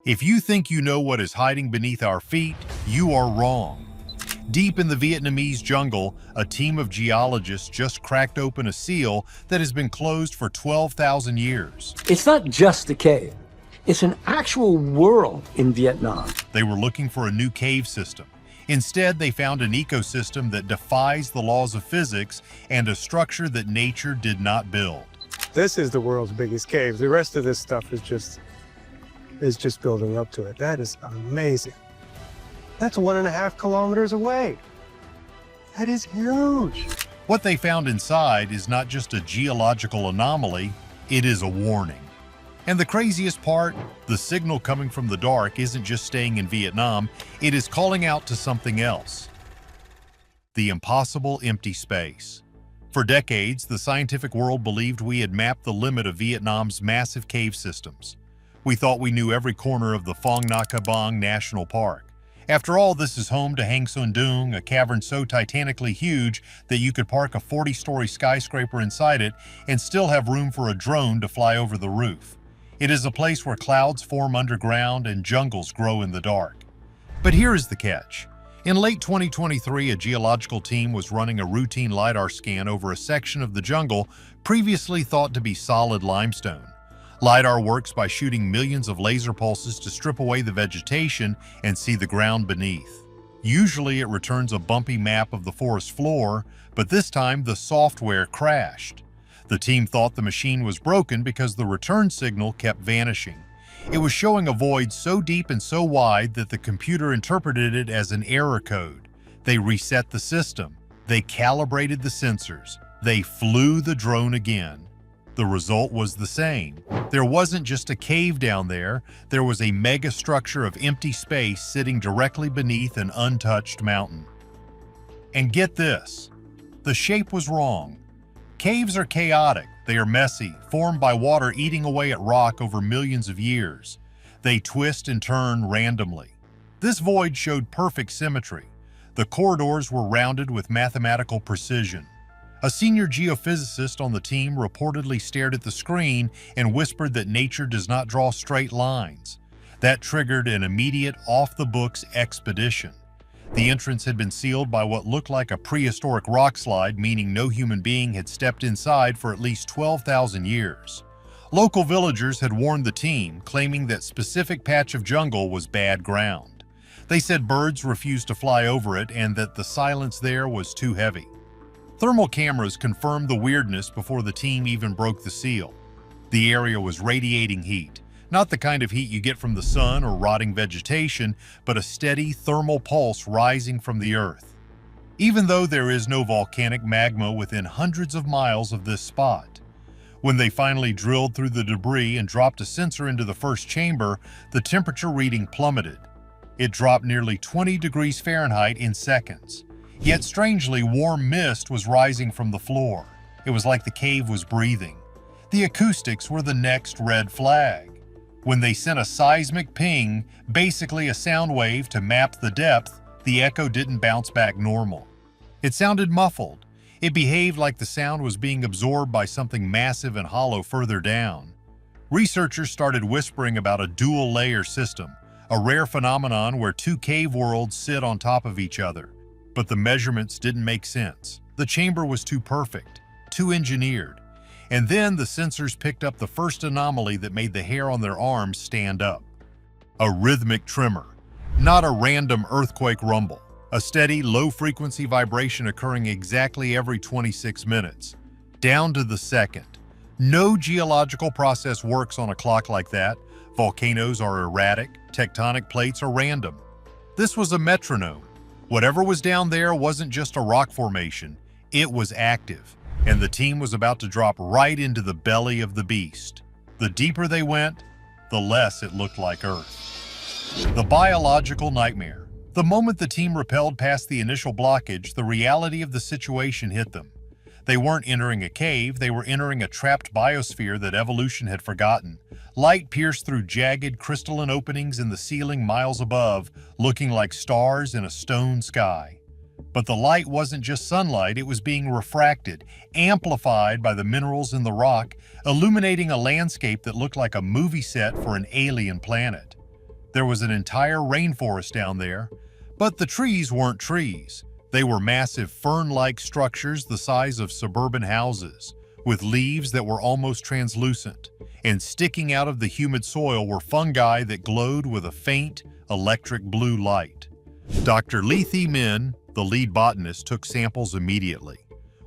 If you think you know what is hiding beneath our feet, you are wrong. Deep in the Vietnamese jungle, a team of geologists just cracked open a seal that has been closed for 12,000 years. It's not just a cave. It's an actual world in Vietnam. They were looking for a new cave system. Instead, they found an ecosystem that defies the laws of physics and a structure that nature did not build. This is the world's biggest cave. The rest of this stuff is just building up to it. That is amazing. That's 1.5 kilometers away. That is huge. What they found inside is not just a geological anomaly, it is a warning. And the craziest part, the signal coming from the dark isn't just staying in Vietnam, it is calling out to something else. The impossible empty space. For decades, the scientific world believed we had mapped the limit of Vietnam's massive cave systems. We thought we knew every corner of the Phong Nha Bang National Park. After all, this is home to Hang Son Doong, a cavern so titanically huge that you could park a 40-story skyscraper inside it and still have room for a drone to fly over the roof. It is a place where clouds form underground and jungles grow in the dark. But here is the catch. In late 2023, a geological team was running a routine LiDAR scan over a section of the jungle previously thought to be solid limestone. LiDAR works by shooting millions of laser pulses to strip away the vegetation and see the ground beneath. Usually it returns a bumpy map of the forest floor, but this time the software crashed. The team thought the machine was broken because the return signal kept vanishing. It was showing a void so deep and so wide that the computer interpreted it as an error code. They reset the system. They calibrated the sensors. They flew the drone again. The result was the same. There wasn't just a cave down there, there was a mega structure of empty space sitting directly beneath an untouched mountain. And get this, the shape was wrong. Caves are chaotic, they are messy, formed by water eating away at rock over millions of years. They twist and turn randomly. This void showed perfect symmetry. The corridors were rounded with mathematical precision. A senior geophysicist on the team reportedly stared at the screen and whispered that nature does not draw straight lines. That triggered an immediate off-the-books expedition. The entrance had been sealed by what looked like a prehistoric rock slide, meaning no human being had stepped inside for at least 12,000 years. Local villagers had warned the team, claiming that specific patch of jungle was bad ground. They said birds refused to fly over it and that the silence there was too heavy. Thermal cameras confirmed the weirdness before the team even broke the seal. The area was radiating heat, not the kind of heat you get from the sun or rotting vegetation, but a steady thermal pulse rising from the earth. Even though there is no volcanic magma within hundreds of miles of this spot. When they finally drilled through the debris and dropped a sensor into the first chamber, the temperature reading plummeted. It dropped nearly 20 degrees Fahrenheit in seconds. Yet strangely, warm mist was rising from the floor. It was like the cave was breathing. The acoustics were the next red flag. When they sent a seismic ping, basically a sound wave to map the depth, the echo didn't bounce back normal. It sounded muffled. It behaved like the sound was being absorbed by something massive and hollow further down. Researchers started whispering about a dual-layer system, a rare phenomenon where two cave worlds sit on top of each other. But the measurements didn't make sense. The chamber was too perfect, too engineered. And then the sensors picked up the first anomaly that made the hair on their arms stand up. A rhythmic tremor, not a random earthquake rumble. A steady, low-frequency vibration occurring exactly every 26 minutes, down to the second. No geological process works on a clock like that. Volcanoes are erratic, tectonic plates are random. This was a metronome. Whatever was down there wasn't just a rock formation, it was active, and the team was about to drop right into the belly of the beast. The deeper they went, the less it looked like Earth. The biological nightmare. The moment the team rappelled past the initial blockage, the reality of the situation hit them. They weren't entering a cave, they were entering a trapped biosphere that evolution had forgotten. Light pierced through jagged crystalline openings in the ceiling miles above, looking like stars in a stone sky. But the light wasn't just sunlight, it was being refracted, amplified by the minerals in the rock, illuminating a landscape that looked like a movie set for an alien planet. There was an entire rainforest down there, but the trees weren't trees. They were massive fern-like structures the size of suburban houses, with leaves that were almost translucent, and sticking out of the humid soil were fungi that glowed with a faint, electric blue light. Dr. Lethe Min, the lead botanist, took samples immediately.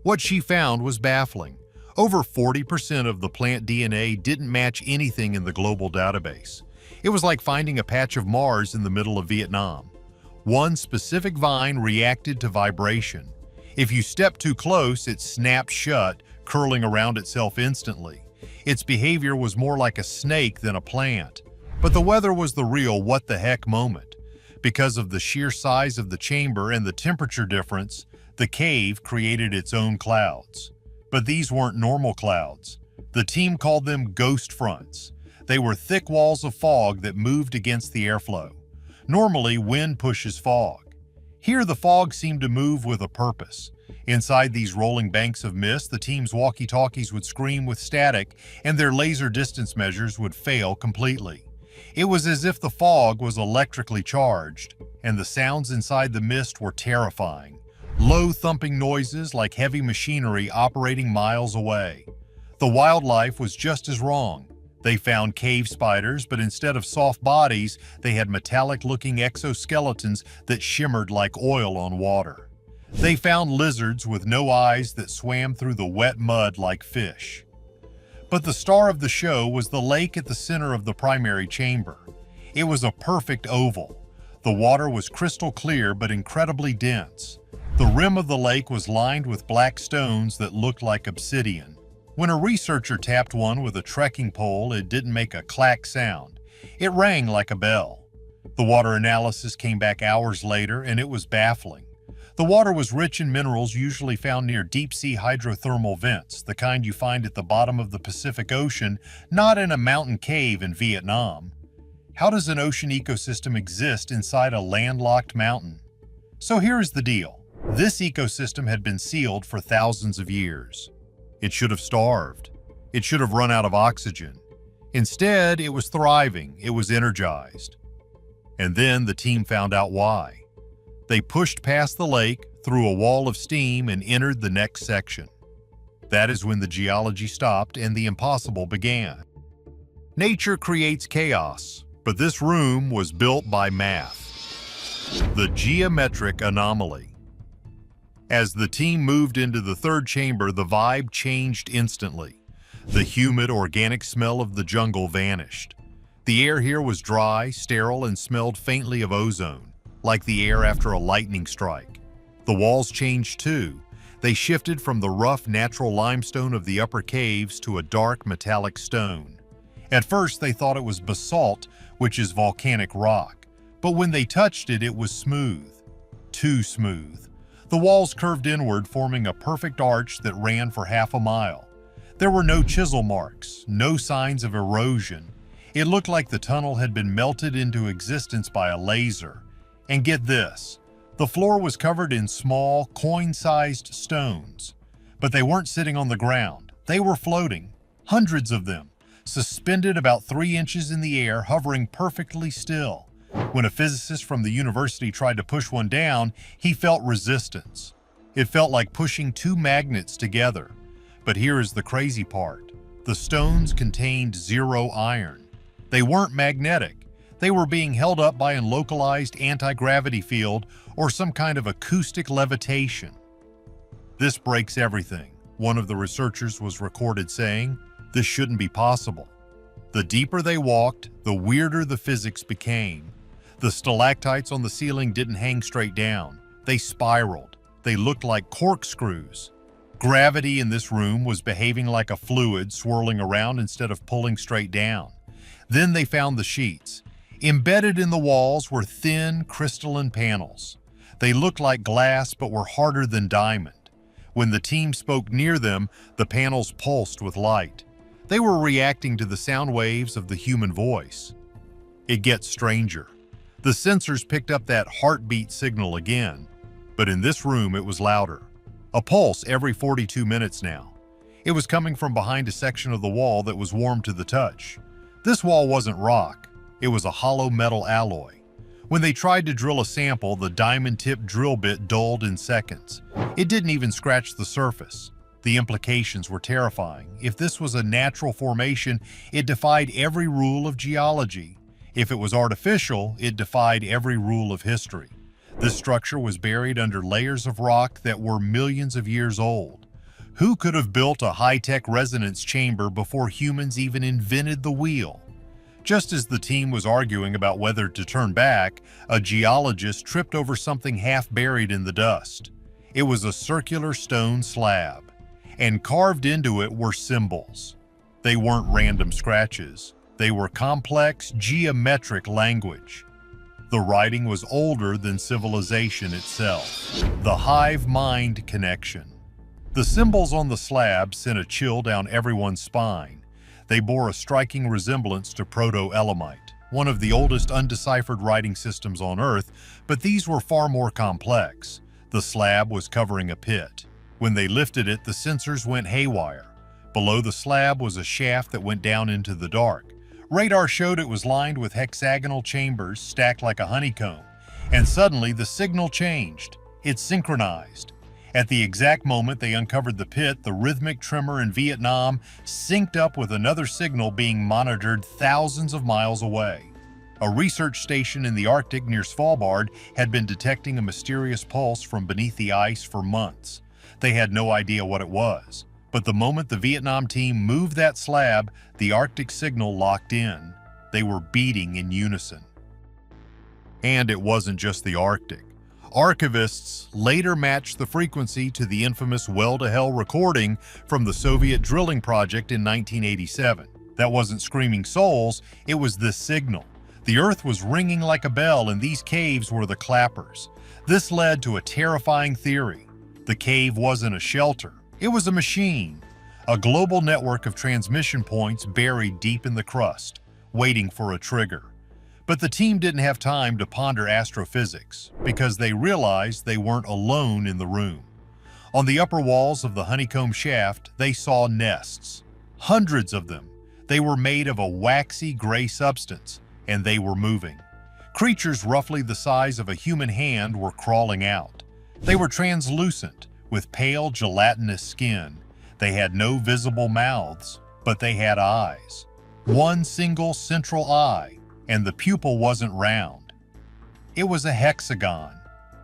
What she found was baffling. Over 40% of the plant DNA didn't match anything in the global database. It was like finding a patch of Mars in the middle of Vietnam. One specific vine reacted to vibration. If you stepped too close, it snapped shut, curling around itself instantly. Its behavior was more like a snake than a plant. But the weather was the real what-the-heck moment. Because of the sheer size of the chamber and the temperature difference, the cave created its own clouds. But these weren't normal clouds. The team called them ghost fronts. They were thick walls of fog that moved against the airflow. Normally, wind pushes fog. Here, the fog seemed to move with a purpose. Inside these rolling banks of mist, the team's walkie-talkies would scream with static, and their laser distance measures would fail completely. It was as if the fog was electrically charged, and the sounds inside the mist were terrifying. Low thumping noises like heavy machinery operating miles away. The wildlife was just as wrong. They found cave spiders, but instead of soft bodies, they had metallic-looking exoskeletons that shimmered like oil on water. They found lizards with no eyes that swam through the wet mud like fish. But the star of the show was the lake at the center of the primary chamber. It was a perfect oval. The water was crystal clear but incredibly dense. The rim of the lake was lined with black stones that looked like obsidian. When a researcher tapped one with a trekking pole, it didn't make a clack sound. It rang like a bell. The water analysis came back hours later, and it was baffling. The water was rich in minerals usually found near deep-sea hydrothermal vents, the kind you find at the bottom of the Pacific Ocean, not in a mountain cave in Vietnam. How does an ocean ecosystem exist inside a landlocked mountain? So here is the deal. This ecosystem had been sealed for thousands of years. It should have starved. It should have run out of oxygen. Instead, it was thriving. It was energized. And then the team found out why. They pushed past the lake, through a wall of steam, and entered the next section. That is when the geology stopped and the impossible began. Nature creates chaos, but this room was built by math. The geometric anomaly. As the team moved into the third chamber, the vibe changed instantly. The humid, organic smell of the jungle vanished. The air here was dry, sterile, and smelled faintly of ozone, like the air after a lightning strike. The walls changed too. They shifted from the rough, natural limestone of the upper caves to a dark, metallic stone. At first, they thought it was basalt, which is volcanic rock. But when they touched it, it was smooth. Too smooth. The walls curved inward, forming a perfect arch that ran for half a mile. There were no chisel marks, no signs of erosion. It looked like the tunnel had been melted into existence by a laser. And get this, the floor was covered in small, coin-sized stones. But they weren't sitting on the ground. They were floating, hundreds of them, suspended about 3 inches in the air, hovering perfectly still. When a physicist from the university tried to push one down, he felt resistance. It felt like pushing 2 magnets together. But here is the crazy part. The stones contained 0 iron. They weren't magnetic. They were being held up by a localized anti-gravity field or some kind of acoustic levitation. This breaks everything, one of the researchers was recorded saying. This shouldn't be possible. The deeper they walked, the weirder the physics became. The stalactites on the ceiling didn't hang straight down. They spiraled. They looked like corkscrews. Gravity in this room was behaving like a fluid, swirling around instead of pulling straight down. Then they found the sheets. Embedded in the walls were thin, crystalline panels. They looked like glass but were harder than diamond. When the team spoke near them, the panels pulsed with light. They were reacting to the sound waves of the human voice. It gets stranger. The sensors picked up that heartbeat signal again, but in this room it was louder. A pulse every 42 minutes now. It was coming from behind a section of the wall that was warm to the touch. This wall wasn't rock. It was a hollow metal alloy. When they tried to drill a sample, the diamond-tipped drill bit dulled in seconds. It didn't even scratch the surface. The implications were terrifying. If this was a natural formation, it defied every rule of geology. If it was artificial, it defied every rule of history. This structure was buried under layers of rock that were millions of years old. Who could have built a high-tech resonance chamber before humans even invented the wheel? Just as the team was arguing about whether to turn back, a geologist tripped over something half buried in the dust. It was a circular stone slab, and carved into it were symbols. They weren't random scratches. They were complex, geometric language. The writing was older than civilization itself. The hive-mind connection. The symbols on the slab sent a chill down everyone's spine. They bore a striking resemblance to Proto-Elamite, one of the oldest undeciphered writing systems on Earth, but these were far more complex. The slab was covering a pit. When they lifted it, the sensors went haywire. Below the slab was a shaft that went down into the dark. Radar showed it was lined with hexagonal chambers stacked like a honeycomb, and suddenly the signal changed. It synchronized. At the exact moment they uncovered the pit, the rhythmic tremor in Vietnam synced up with another signal being monitored thousands of miles away. A research station in the Arctic near Svalbard had been detecting a mysterious pulse from beneath the ice for months. They had no idea what it was, but the moment the Vietnam team moved that slab, the Arctic signal locked in. They were beating in unison. And it wasn't just the Arctic. Archivists later matched the frequency to the infamous well-to-hell recording from the Soviet drilling project in 1987. That wasn't screaming souls, it was this signal. The earth was ringing like a bell, and these caves were the clappers. This led to a terrifying theory. The cave wasn't a shelter, it was a machine. A global network of transmission points buried deep in the crust, waiting for a trigger. But the team didn't have time to ponder astrophysics because they realized they weren't alone in the room. On the upper walls of the honeycomb shaft, they saw nests. Hundreds of them. They were made of a waxy gray substance, and they were moving. Creatures roughly the size of a human hand were crawling out. They were translucent, with pale gelatinous skin. They had no visible mouths, but they had eyes. One single central eye, and the pupil wasn't round. It was a hexagon.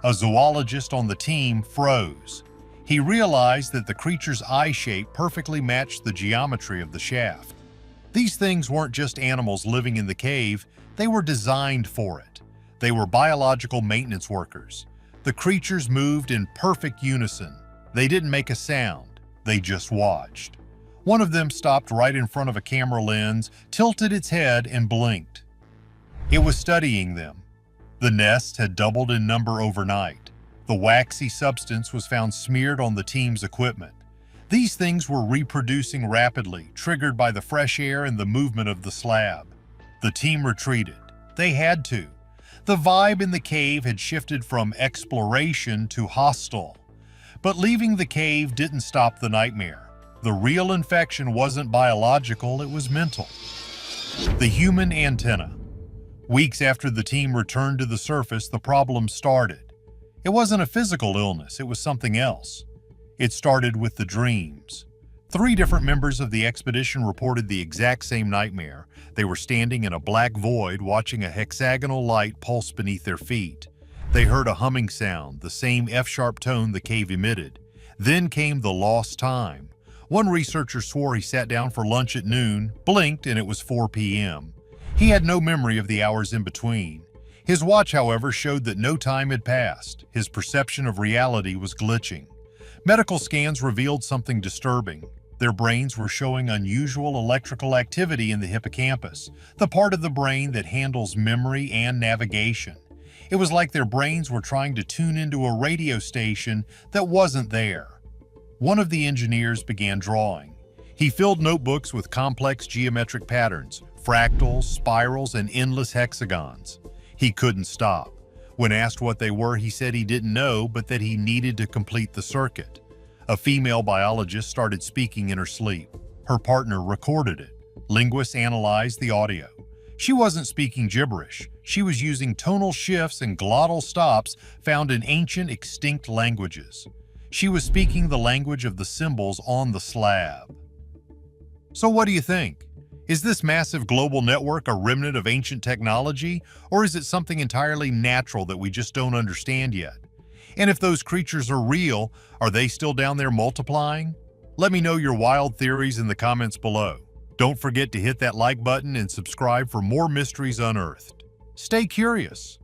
A zoologist on the team froze. He realized that the creature's eye shape perfectly matched the geometry of the shaft. These things weren't just animals living in the cave, they were designed for it. They were biological maintenance workers. The creatures moved in perfect unison. They didn't make a sound, they just watched. One of them stopped right in front of a camera lens, tilted its head, and blinked. It was studying them. The nests had doubled in number overnight. The waxy substance was found smeared on the team's equipment. These things were reproducing rapidly, triggered by the fresh air and the movement of the slab. The team retreated. They had to. The vibe in the cave had shifted from exploration to hostile. But leaving the cave didn't stop the nightmare. The real infection wasn't biological, it was mental. The human antenna. Weeks after the team returned to the surface, the problem started. It wasn't a physical illness, it was something else. It started with the dreams. 3 different members of the expedition reported the exact same nightmare. They were standing in a black void watching a hexagonal light pulse beneath their feet. They heard a humming sound, the same F-sharp tone the cave emitted. Then came the lost time. One researcher swore he sat down for lunch at noon, blinked, and it was 4 p.m. He had no memory of the hours in between. His watch, however, showed that no time had passed. His perception of reality was glitching. Medical scans revealed something disturbing. Their brains were showing unusual electrical activity in the hippocampus, the part of the brain that handles memory and navigation. It was like their brains were trying to tune into a radio station that wasn't there. One of the engineers began drawing. He filled notebooks with complex geometric patterns, fractals, spirals, and endless hexagons. He couldn't stop. When asked what they were, he said he didn't know, but that he needed to complete the circuit. A female biologist started speaking in her sleep. Her partner recorded it. Linguists analyzed the audio. She wasn't speaking gibberish. She was using tonal shifts and glottal stops found in ancient extinct languages. She was speaking the language of the symbols on the slab. So what do you think? Is this massive global network a remnant of ancient technology, or is it something entirely natural that we just don't understand yet? And if those creatures are real, are they still down there multiplying? Let me know your wild theories in the comments below. Don't forget to hit that like button and subscribe for more mysteries unearthed. Stay curious.